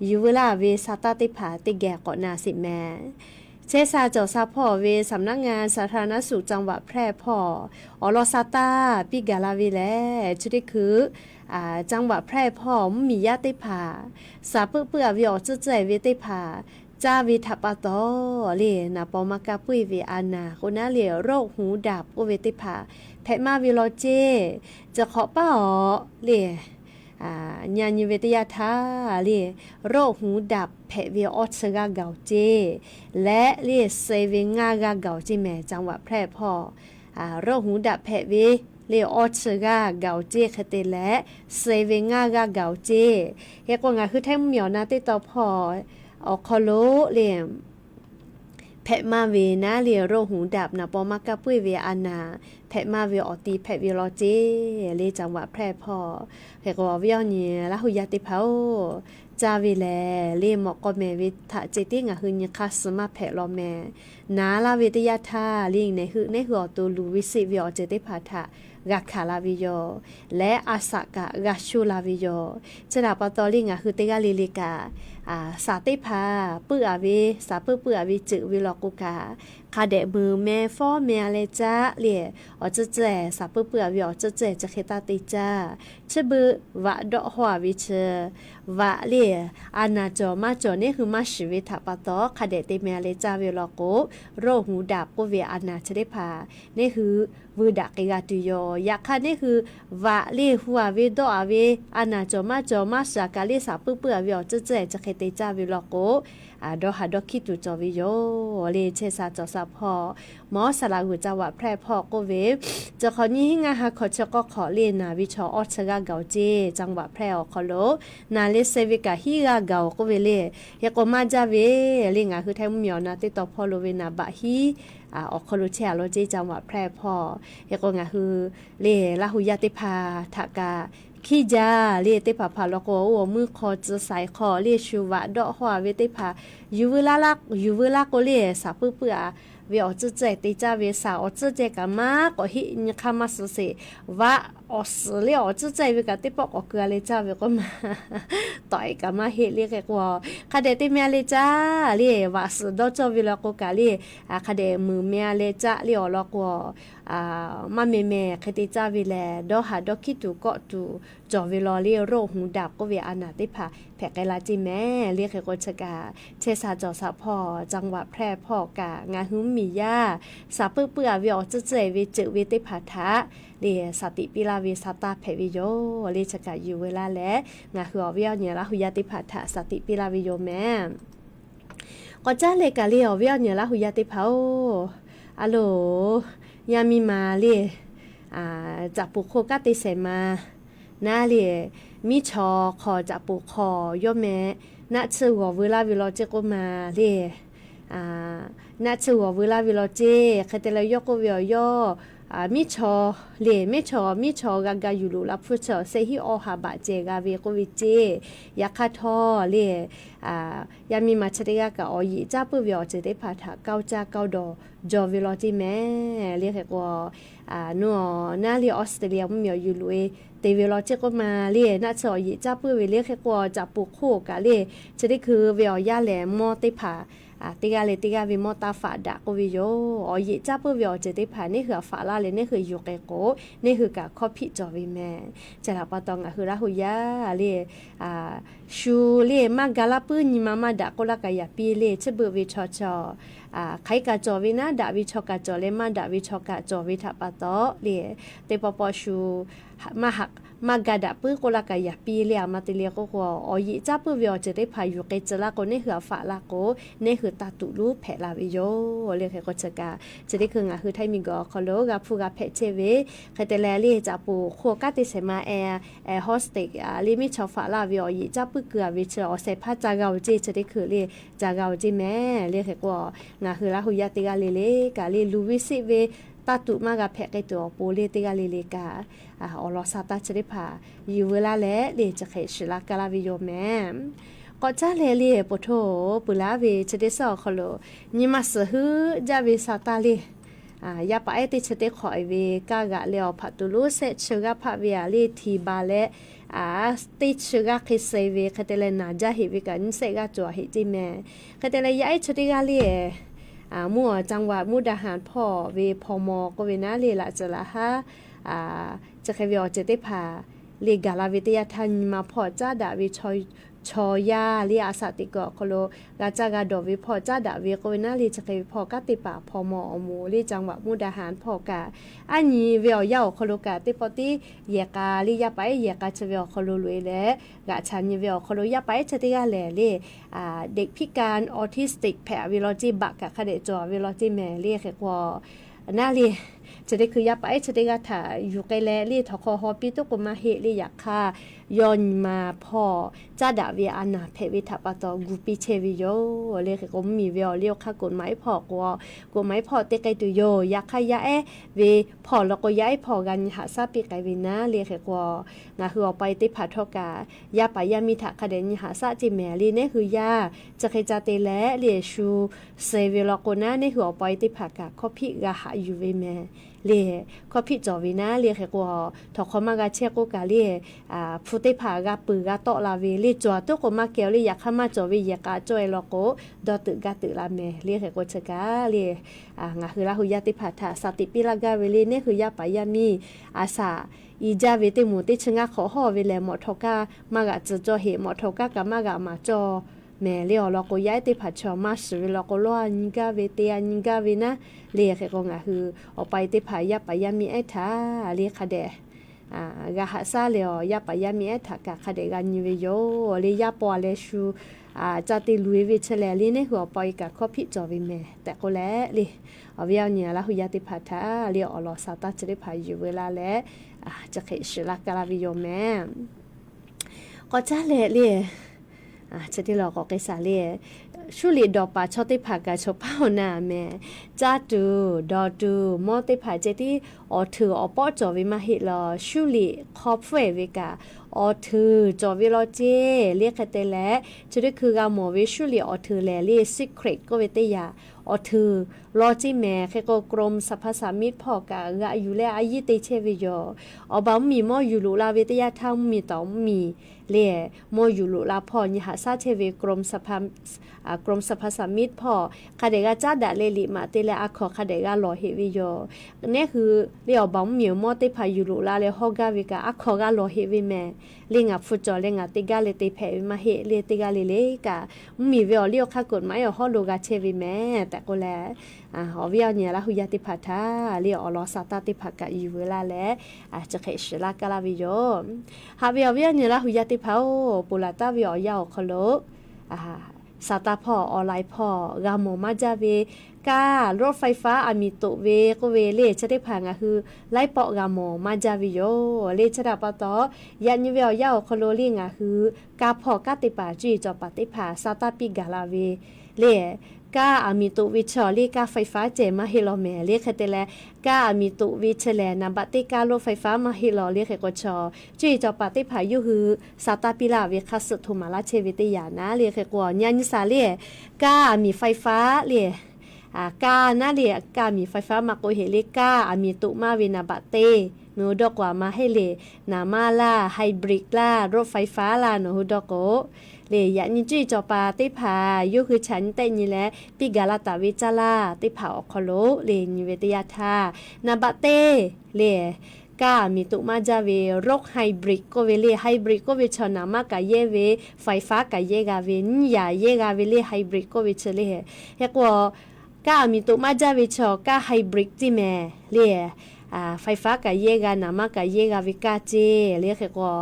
อยู่เวลาเวซาตาติผาติแกกอนาสิแม่เชซาเจ้าซาพ่อเวสำนักงานสาธารณสุขจังหวัดแพร่พ่ออลอซาตาปิกาลาวิแลชุดนี้คือจังหวัดแพร่พ่อมีญาติผาสาเปื้อวิอจื้อใจเวติผาจ้าวิทัปโตเลนะปอมากาปุยเวอานาคนน่าเหลียวโรคหูดับโอเวติผาแพมาวิโลเจจะขอป้าอ๋อเล ญาณิเวทยาทาเรียโรคหูดับแผะเวียออสกาเกาเจและเรียเซเวงากาเกาเจแม่จังหวัดแพร่พ่อโรคหูดับแผะเวเรียออสกาเกาเจคเตและเซเวงากาเกาเจเฮกว่างาคือแท้เหมียวนาติต่อพ่อออกคอโลเรียแพะมาเวนะเรียโรคหูดับนะปอมากะปุ้ยเวอานาแพะมาเวออตีแพะเวลอเจเรียจังหวัดแพร่พ่อเฮกว่าเวียวเนี่ยละหุยาติเผาจาวิแลเรียหมอกก็แม่วิทะเจติงะหึญคัสมาแพะลอแม่นาลาเวทยาทาลิงในหึในหัวตัวลูวิสิวิอเจติภาทะกักขาลาวิโยและอาสะกะกัชูลาวิโยจะดาปตอลิงะหึเตกะลิลิกาสาติภาปื้ออาวิสาปื้ออาวิจึวิลอกุกาคาเดมือแม่ฟอแม่เลจ้าเลี่ยอจะแจสาปื้ออาวิอจะแจจะเคตาติจ้าชะบือวะดอกหัววิเชวะเลี่ยอานาจอมาจอนี่คือมาชีวิตปตอคาเดติแม่เลจ้าวิลอกุโรคหูดับกุเวอานาชะได้พานี่คือวืดักกาตุโยอยากค่ะนี่คือวะเลี่ยหัววิดออาวิอานาจอมาสากาลิสาปื้ออาวิอจะแจจะเคตจาวิลอกุดอหาดอคิตุจอวิโยเลเชซาจอซาพอหมอสลาหูจังหวัดแพร่พ่อก็เวจะขอนี้ให้งาหาขอชก็ขอเรียนนาวิชออชกาเกาเจจังหวัดแพร่อขอโลนาเลเซวิกาฮิกาเกาก็เวเลยากมาจาเวเลงาคือแท้เหมียวนาติต่อพอโลเวนาบะฮีออกคอลูเชียโลเจจังหวัดแพร่พ่อยากงาคือเลลาหุยาติพาทากาขี้จาเรียติผาผาลโกโอมือคอจะใส่คอเรียชูวะดอกหัวเวติผายูเวลาโกเรียสาปื้อเวอจะใจติจาเวสาอจะใจกันมากก็ฮินคามาสุเสวะอสเรียอจะใจเวกติปอกเกลือเลยจ้าเวก็มาต่อยกันมาเฮเรียกว่าคาเดติเมียเลยจ้าเรียวะสดอจวิลโกกาเรียคาเดมือเมียเลยจ้าเรียลอกว่ามาเมคติจาวิแลดอหาดอคิตุก็ตูจอวิลอเรียโรหูดับก็เวอานาติผาแผกไกลาจิแม่เรียกโกชกาเชซาจอสะพอจังหวัดแพร่พ่อกางาหุมมียาสาปื้อวิอจะเจวิจึวิติผาทะเรียสติปิลาวิสตาแผวิโยเรียชกาอยู่เวลาและงาหัววิอเนี่ยละหุยาติผาทะสติปิลาวิโยแม่ก็จ้าเลกาเรียวิอเนี่ยละหุยาติเผาอะโหลยามีมาเรียจับปุโคกาติเสมานาเรียมีชอคอจับปุคอยอแม่นาชื่อว่าเวลาวิโลเจก็มาเรียนาชื่อว่าเวลาวิโลเจคเตลยกวิโยมิชอเล่มิชอกาอยู่ลุลาพุชเซฮิโอฮาบะเจกาเวโกวิเจยาคาทอเล่ยามีมาชะเดกะออยิจ้าปุวิอเจเดพาทาเกาจ้าเกาดอจอวิโลจิแม่เรียกว่านัวนาเรียออสเตรเลียมีอยู่ลุยเตวิโลเจก็มาเรียน่าสอยิจ้าปุวิเรียกว่าจับปุโคกะเล่จะได้คือวิอยาแหลมมอติผาติกาวิมอตาฝาดะก็วิโยอยิจ้าปุวิอเจติผานี่คือฝาลาเลยนี่คืออยู่ไกโกนี่คือกะคอพิจอวิแม่จะละปะตองอะคือละหุยาเรชูเรมากาลาปืนิมาดะก็ละกะยาปีเรชะเบวิชอไขกะจอวินะดาวิชอกะจอเลมาดาวิชอกะจอวิทะปะตอเรเตปปอชูมากาดะปื้ก็ละกะยาปีเลียมาติเลียก็อยิจ้าปื้อวิอเจติผาอยู่ไกจละก็นี่คือฝาลาโกนี่คือตาตุลูแผลาวิโยเรียกก็จะกาจะได้คืองาคือไทยมีก็คอโลกาฟูกาเพเชเวใครแต่แลลี่จะปูโคกาติเสมาแอร์โฮสเตกลิมิชอฝาลาวิอยิจ้าปื้อเกลือวิเชอเซพาจากาจิจะได้คือเรียจากาจิแม่เรียกก็งาคือละหุยาติกาเลกาลีลูวิสิเวตาตุมากาแพกไอตัวปูเลติกาเลกาอลอซาตาจะได้พาอยู่เวลาและเลจะเขชลากาลาวิโยแม่ก็จ้าเลปโทปุลาเวจะได้สอคโลนิมาสฮือจาวิซาตาเลยาปะไอติจะได้ขอยเวกากะเลอพัตุลุเซชกะพะเวอาลีทีบาและติชกะคิเซเวคเตเลนาจาหิวิกันเซกะจัวหิจิแม่คเตเลยาไอชติกาเลมั่วจังหวัดมุกดาหารพ่อเวพมก็เวนะเลละจะละฮะจะเคยวิอเจติพาเลกาลาวิทยาทันมาพอจ้าดาวิชอย ชอยาเรียอาสาติกอโคโลกาจากาดอวิพอจ้าดาเวโกนาลีจะเคยพอกาติปาพอมอหมูลีจังหวัดมุกดาหารพอกาอันนี้เวียวเยาโคโลกาติปอติเยกาลียาไปเยกาจะเวียวโคโลลุยแลกาชันเวียวโคโลยาไปจะติกาแลเลเด็กพิการออทิสติกแผวิโลจีบักกะคาเดจอวิโลจีแม่เรียกว่าน่าเรียจะได้คือยาไปจะได้กาถ่าอยู่ไกลแลลี่ทอคอฮอปิตุกมาเฮลี่อยากค่ายอนมาพ่อจ้าดาเวียอานาเพวิทัปตอกูปิเชวิโยเรียกก็มีเวียวเรียวค่ากฎหมายพ่อกฎหมายพ่อเตไกตุโยอยากค่ายาเวพ่อแล้วก็ย้ายพ่อกันหาซาปิไกวินะเรียกก็งาคือเอาไปติพัทกายาไปยามีทักคเดนหาซาจิแมลีเนี่ยคือยาจะเคจาเตแลเรียชูเซเวลโกนาเนี่ยคือเอาไปติพักกะคอพิกะหาอยู่เวแมเล่ข้อพิจวินะเรียกว่าถอคมากาเชกุกาเล่พุติภากาปือกาโตลาเวลิจวตุกมาเกลลี่อยากข้ามาจวิยากาจอยโลโกดอตึกาตึลาเมเรียกว่าเชกาเล่งาคือลาหุยาติพัทธาสติปิลากาเวลีเนี่ยคือยาปายามีอาสาอีจาเวติมูติชงะขอหอเวเลหมอทกามากาจจอเหหมอทกากามากามาจอแม่เลี้ยวเราก็ย้ายติพัดชอมาสือเราก็ล้อนิกาเวเตียนิกาเวนะเรียกก็งาคือออกไปติพายาปายามีไอ้ท่าเรียกคาเดกะหาซาเลียวยาปายามีไอ้ท่ากะคาเดกันยูเวโยเรียปอเลชูจาติลุยวิเชลลีเนี่ยหัวปอยกะข้อพิจอวิแม่แต่ก็แล้วเลยเอาเวียเนี่ยละหุยาติพัดท่าเรียอลอซาตาจะได้พายอยู่เวลาแล้วจะเคชลักกะลาวิโยแม่ก็จ้าเลยจะที่เราก็เกษาเล่ชุลีดอกป่าชอบติผากาชอบเป้าหน้าแม่จ้าดูดอดูมอติผาเจที่ออถืออปอจอวิมาหิลอชุลีคอฟเฟวิกาออถือจอวิลอเจเรียกแต่แลจะได้คือกาหมอวิชุลีออถือแลเรียซิเครตก็เวตยาออถือลอจิแม่แค่ก็กรมสรรพสามิตพอกะกะอยู่แล้วอายุเตเชวิโยอบามีมออยู่ลุลาเวตยาทางมีตอมีเล่โมอยู่ลุลาพอญหาซาเทเวกรมสภาสามิตรพ่อคาเดกาจ้าดาเลลิมาเตเลอะขอคาเดกาลอเฮวิโยเนี่ยคือเรียวบังเหมียวมอเตพาอยู่ลุลาเลฮอกาวิกาอะขอกาลอเฮวิแม่เลงะฟุจอเลงะติกาเลเตเพมาเฮเลติกาเลเลกามีเวอเลียวคากฎหมายฮอโลกาเชวิแม่แต่ก็แลหอเวียเนี่ยละหุยาติพัทธาเรียวอลอซาตาติภากะอยู่เวลาแลจะเคชลากาลาวิโยหาเวียเนี่ยละหุยาติพาปุลาตาวิอยาวคโลซาตาพ่อออนไลน์พ่อกาโมมาจาเวการถไฟฟ้าอามิโตเวก็เวเลจะได้ผ่านก็คือไล่เปาะกาโมมาจาวิโยเลจะได้ปะตอยันเวียวยาวคโลลิงก็คือกาพ่อกาติปาจีจอปฏิภาซาตาปิกาลาเวเลกาอามิตุวิชอลีกาไฟฟ้าเจมาฮิโลเมเรียกแต่ละกาอามิตุวิชแลนะบัติกาโลไฟฟ้ามาฮิโลเรียกก็ชอจุยจอปฏิภายุหือซาตาปิลาเวคัสทุมาลาเชวิตยานะเรียกก็ญาณิสาเรียกามีไฟฟ้าเรียกานะเรียกามีไฟฟ้ามาโกเฮเลกาอามิตุมาเวนะบัเตโนดอกว่ามาให้เลนามาลาไฮบริดลารถไฟฟ้าลาโนฮุดอกโกเลยยันจุยจอปาติพายุคือฉันแต่นี่แหละปิกาลาตาวิจาลาติผาอคโลเลยนิเวตยาธานาบะเตเลยกามีตุมาจาเวรกไฮบริดก็เวเลไฮบริดก็เวชนามากะเยเวไฟฟ้ากะเยกาเวนยาเยกาเวเลไฮบริดก็เวเชเลเฮกว่ากามีตุมาจาเวชอกาไฮบริดจิแม่เลยไฟฟ้ากะเยกานามากะเยกาวิกาเจเรียกก็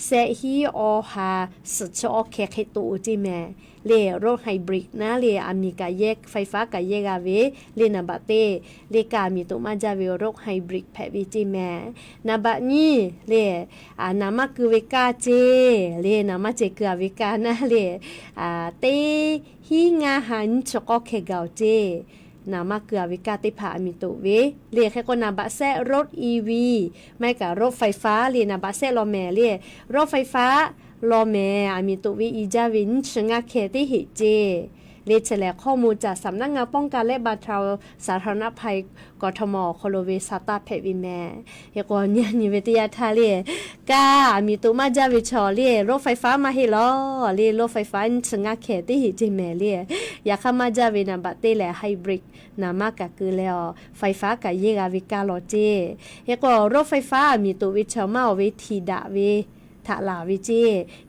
เซฮีออฮาสชอเคเคตูจิแม่เลรถไฮบริดนะเลอามีกะเยกไฟฟ้ากะเยกาเวเลนาบะเตเลกามีตุมาจาเวรถไฮบริดแพวิจิแม่นาบะนี่เลนามาคือวิกาเจเลนามาเจคือวิกานะเลเตฮีงาหันชอเคกาเจนามาเกือวิกาติภามิตุเวเรียกแค่ก็นาบะแซรถ EV ไม่กับรถไฟฟ้าเรียนาบะแซลอแมเรียรถไฟฟ้าลอแมอามิตุเวอีจาวินชงาเคติหิเจเรียกแฉลข้อมูลจากสำนักงานป้องกันและบรรเทาสาธารณภัยกทม.โคโลเวซาตาเพวิแมเรียกว่าเนี่ยนิเวศยาทาเรียกามีตุมาจาวิชอเรียรถไฟฟ้ามาให้ล้อเรียรถไฟฟ้าชงาเคติหิเจแมเรียอยากเข้ามาจาวินาบัตเตแลไฮบริดนามากะคือแล้วไฟฟ้ากะเยกาวิกาโลเจเรียกว่ารถไฟฟ้ามีตุวิชอมาเวทีดาเวท ถ้าลาวิเจ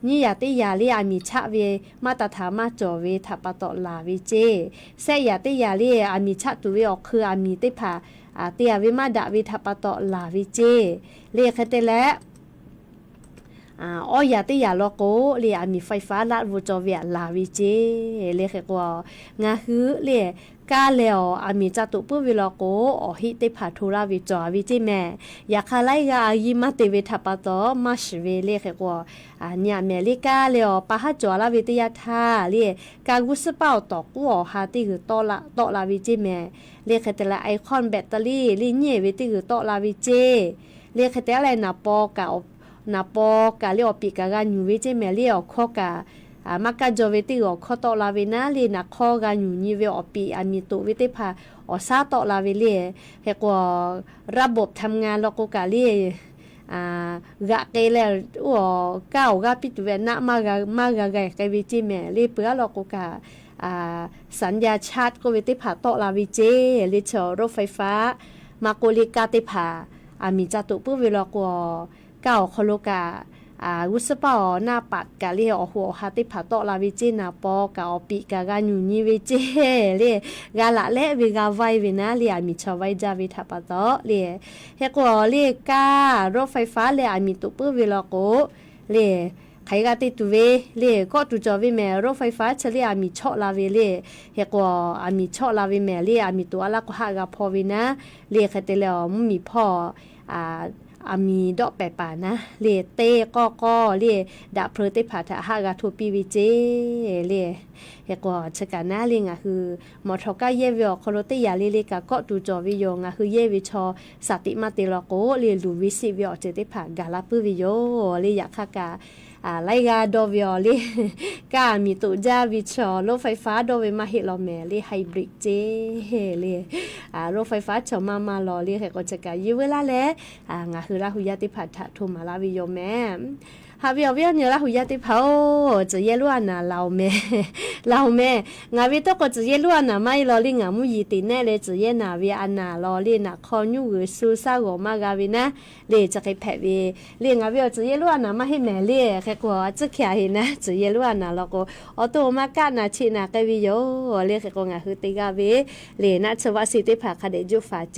นี่อย่าติยาลีอามีชะเวมาตรฐานมาจอเวถ้าปะตอลาวิเจเสอย่าติยาลีอามีชะตุเวออกคืออามีติผาเตียวิมาดาวิถ้าปะตอลาวิเจเรียกเตและอ้อยาติยาโลโกเรียมีไฟฟ้าลัดวูจอเวียลาวิเจเรียกว่างาฮือเรียกาเลวอามีจัตุปุวิโลโกอหิติผาทุราวิจอวิจิแม่อยากไล่กายิมาติวิทัปโตมาชเวเรียกว่าเนี่ยเมลิกาเลวปะฮะจอลาวิทยาธาเรียกากุสเปาตอกูอหาติคือโตลาวิจิแม่เรียกแต่ละไอคอนแบตเตอรี่ลิเนียวิติคือโตลาวิเจเรียกแต่อะไรนาปอกานาปอกาเรียกปีกากาญูวิจิแม่เรียกข้อกามากาจอวิติอข้อตอลาวินาลีนักข้อกาญูนิเวอปีอามีตุวิติพาซาตอลาวิเลีเฮกว่าระบบทำงานโลกกาเลีกะเกลอัวก้าวกาปิตุเวนะมากาไกไกวิจิแม่ลีเปือโลกกาสัญญาชาติก็วิติพาตอลาวิเจลิเชอรถไฟฟ้ามาโกลิกาติพาอามีจตุปุวิโลกก้าวโคโลกาวุสปอหน้าปัดกะเรียอหัวฮาติผาโตลาวิจินาปอกะอปิกะกาญูนิวิจิเรียกาละเลวิกาไววินะเรียมีชไวจาวิทัปโตเรียเฮกวเรียการถไฟฟ้าเรียมีตุปุวิโลโกเรียใครกาติตุเวเรียก็ตุจอวิแมรถไฟฟ้าเฉลี่ยมีชอลาวิเรียเฮกวมีชอลาวิแมเรียมีตัวละก็หากะพอวินะเรียคเตเลอมีพ่ออามีดอกแปป่านะเรียเต้ก็เรียดาเพลเตผาทะหากาทูปีวิเจเรียเฮกว่าชะกานาเรียงคือมอทอกาเยวิอคโลเตยาเรียกก็ตูจอวิโยงคือเยวิชอสติมาติโลโกเรียลูวิสิวิอเจเตผากาลาปุวิโยเรียอยากคากาไลกาโดวิอลีกามีตุจาวิชอรถไฟฟ้าโดเวมาเฮลอแมลีไฮบริดเจลีรถไฟฟ้าชอมาลอลีเฮก็จะกายูเวลาแลงาคือลาหุยาติผัดทุมาลาวิโยแมฮาวิอเนี่ยลาหุยาติเผาจะเยลวนาเราแม่งาวิตก็จะเยลวนาไม่ลอลีงามุยีติแน่เลยจะเยนาวิอานาลอลีนาคอญูซูซาโกมากาวินะเลจะไปแผเวเลงาวิจะเยลวนามาให้แม่เลแค่กว่าจะแค่เห็นนะจะเยลวนาแล้วก็ออโตมากานาชินากวิโยเลแค่ก็งาคือติกาเวเลนะชวสิติภาคเดจุฟาเจ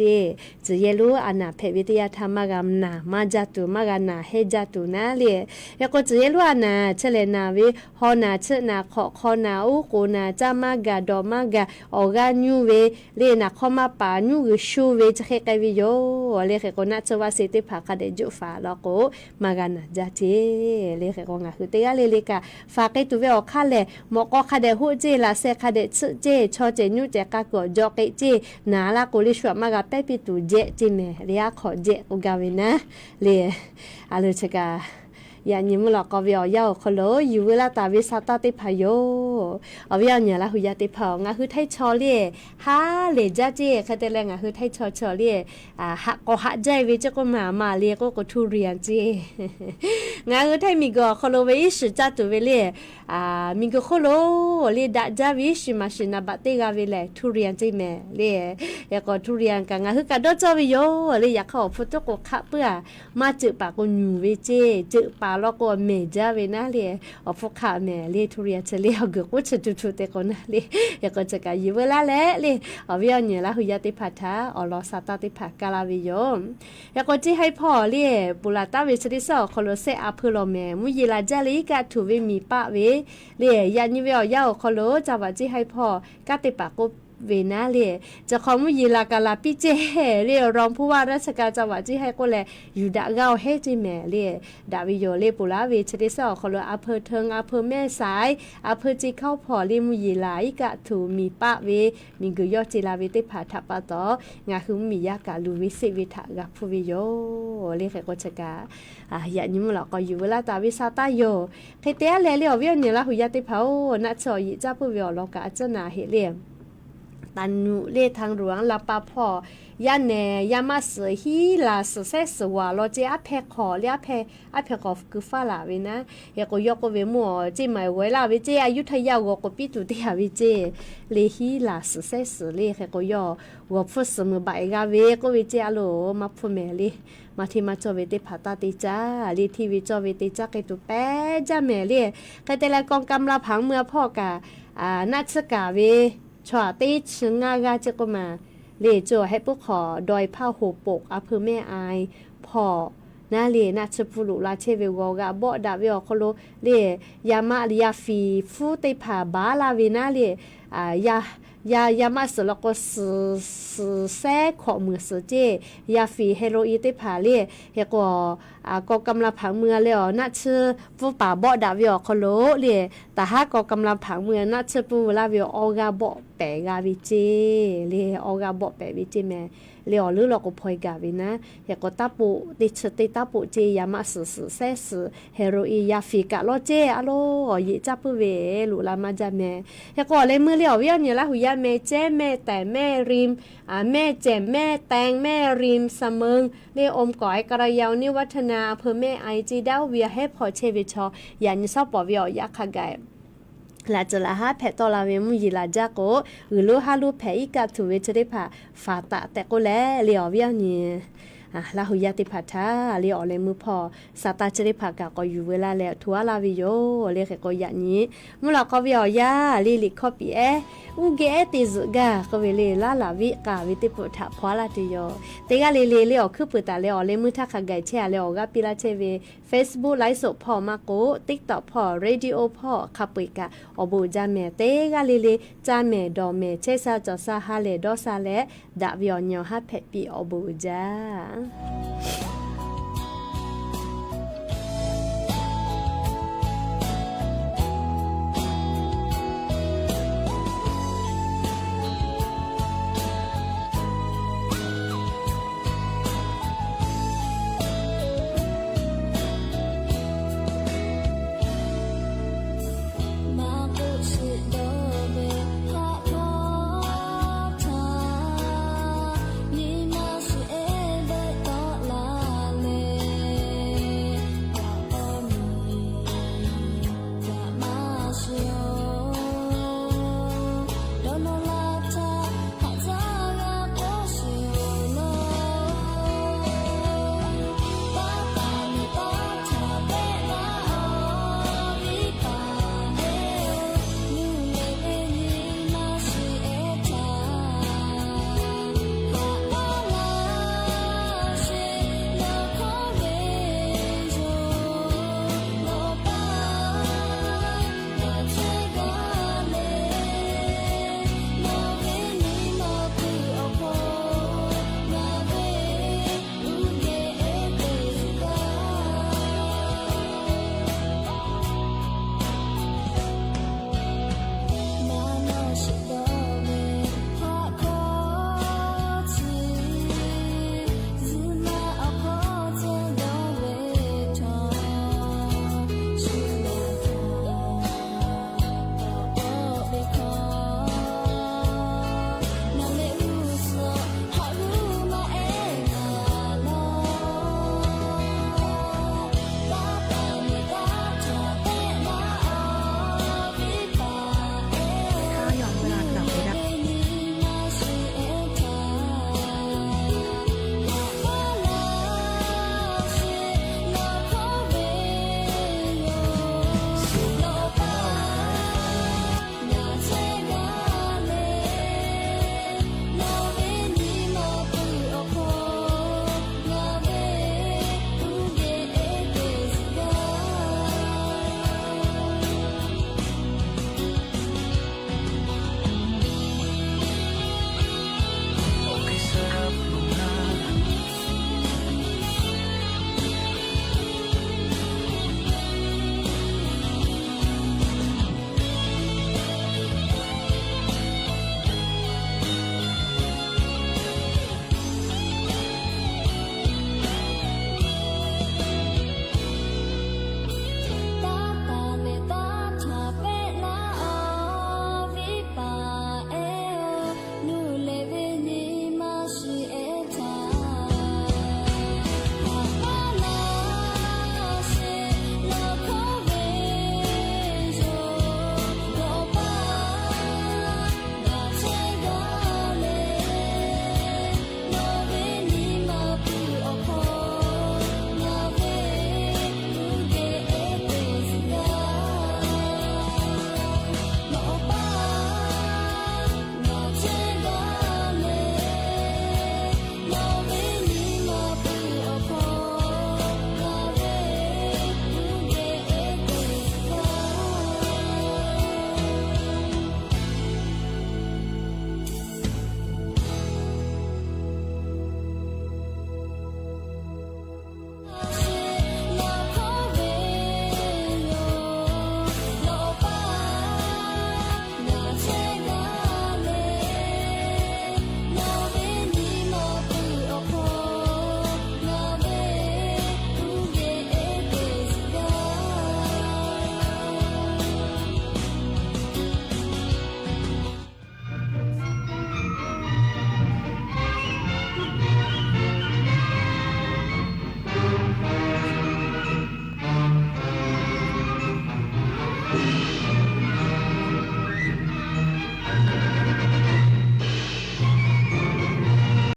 จะเยลูอานาแผวิทยาธรรมกามนามาจัตุมากานาเฮจัตุนะเลแล้วก็จะเยลวนาเชเลนาวิฮอนาเชนาขอนาอุโกนาจามากาดอมากาออกาญูเวเลนาขอมาปาญูชูเวจะแค่กวิโยเลแค่ก็นะชวสิติภาคเดจุฟาแล้วก็มากานาจัเจเลแค่ก็งาคือติกาเลกาฝากให้ตัวเวอคาเลมก็คาเดฮูเจลาเซคาเดเจชอเจญูเจกากจอกเจนาลาโกลิชวมากาเปปิตุเจจิเมเรียขอเจอุกาวินะเลอาลุชกายานิมลอกวิอยาคโลอยู่เวลาตาวิสาตาติพายโยอวิยาเนี่ยละหุยาติพางาคือไทชอเลีฮาเลจาเจคาเตเลงาคือไทชอเลีฮะก็ฮะใจวิจก็มาเลียก็ทุเรียนเจงาคือไทมีก็คโลเวอิสจัตุเวเลมีก็คโลเลีดาจาวิชิมาชินาบัติกาเวเลทุเรียนเจแม่เลียก็ทุเรียนกางาคือกาโดจอวิโยเลยอยากเข้าฟุตโกคะเปื่อมาจืปากก็ยูเวเจจืปาแล้วก็เมจาเวน่าเลยพวกข้าแม่เลี้ยทุเรียนเฉลี่ยเกือบว่าจะจุดๆแต่คนน่ะเลยอยากก็จะการอยู่เวลาแล้วเลยวิญญาณเนี่ยละหุยติพัทธาลอสาตติพักกาลาวิโยอยากก็จะให้พ่อเลยปุระตาวิชริสอคโลเซอาเพโลแม่มุยลาจาลิกาถูวิมีปะเวเลยยานิเวอยาคโลจะว่าจะให้พ่อกาติปากเวน่าเลยจะขอมุยีลากาลาปิเจเรียรองผู้ว่าราชการจังหวัดที่ให้ก็แลอยู่ดะเกาเฮจิแม่เรียดาวิโยเลปุลาเวชดิสอคโลอำเภอเทิงอำเภอแม่สายอำเภอจีเข้าพอลิมุยีลาอิกะถูมีปะเวมีกุยอจิลาวิติผาทัปปะตองาคือมียากาลูวิสิวิทะกับผู้วิโยเลขก็จะกาอย่ายิ้มหรอกก็อยู่เวลาตาวิสาตาโยใครเตะเลเลียวเวียนเนี่ยละหุยติเผาณชอยิจ้าผู้วิโยลกะจะนาเฮเลีย ตันนุเลทางหลวงลาปาพอยาแนยามาเสอฮีลาสเซสวาโลเจอเพขอเลียเพอเพขอคือฟ้าลาเวนะยาก็ยกก็เวมัวจิหมายไว้ลาเวเจอายุทยาก็ปิตุเตียเวเจเลฮีลาสเซสเลก็ยอวฟุสมบายกาเวก็เวเจอโลมาพูเมลีมาที่มาจอเวติผาตาติจ้าลีทีวีจอเวติจ้าไกตุแป้จ้าแม่เลียไกแต่ละกองกำลาผังเมื่อพ่อกะนัดสกาเวชวติชงงากาเจก็มาเลจ่อให้พวกขอดอยผ้าโหปกอำเภอแม่อายพ่อนาเลนัชปุรุราเชเววกะบ่ดาเวอคโลเลยามาลียาฟีฟูเตผาบาลาเวนาเลยามาสลก็สแซขอมือสเจยาฟีเฮโรอีเตผาเลเฮก็กำลังผังเมือแล้วนัชฟูป่าบ่ดาเวอคโลเลแต่หาก็กำลังผังเมือนัชปุลาเวออกาบ่แปกาวิเจเลออกาบ่แปวิเจแม่เลอลือเราก็พอยกาวินะเฮก็ตาปุติชติตาปุเจยามาสแซสเฮโรอียาฟีกะโลเจอะโลยิจับปุเวลุลามาจาแม่เฮก็เลยมือเลอเวียเนี่ยละหุยาแม่เจแม่แต่แม่ริมแม่แจ่มแม่แตงแม่ริมเสมิงเลอมก๋อยกระยาวนิวัฒนาอำเภอแม่ไอจีดาวเวียให้พอเชวิชอยันซอปอเวียยักขะไกลาจลาฮาแพตอลาเวมุยิลาจักโกอือโลฮาลูแพอีกาทูเวจเดพาฟาตะแต่ก็แลเลียวเวียเนี่ยลาหุยาติพัทธาเลียวเลยมือพอสาตาเจริภากาก็อยู่เวลาแล้วทัวลาวิโยเลียก็อย่างนี้มุลาก็เวียยาลิลิคอปีอุเกติซกาก็เวเลลาลาวิกาวิติปุถะพอลาติโยเตกาเลเลเลียวคือปุตาเลียวเลยมือทักขะไกแชเลียวกาปิลาเชเว Facebook ไลฟ์สดพอมาโก TikTok พอ Radio พอคาปุยกาอบูจาเมเตกาเลเลจาเมดอเมเชซาจอซาฮาเลดอซาเลดะวิอญอฮาเพปีอบูจา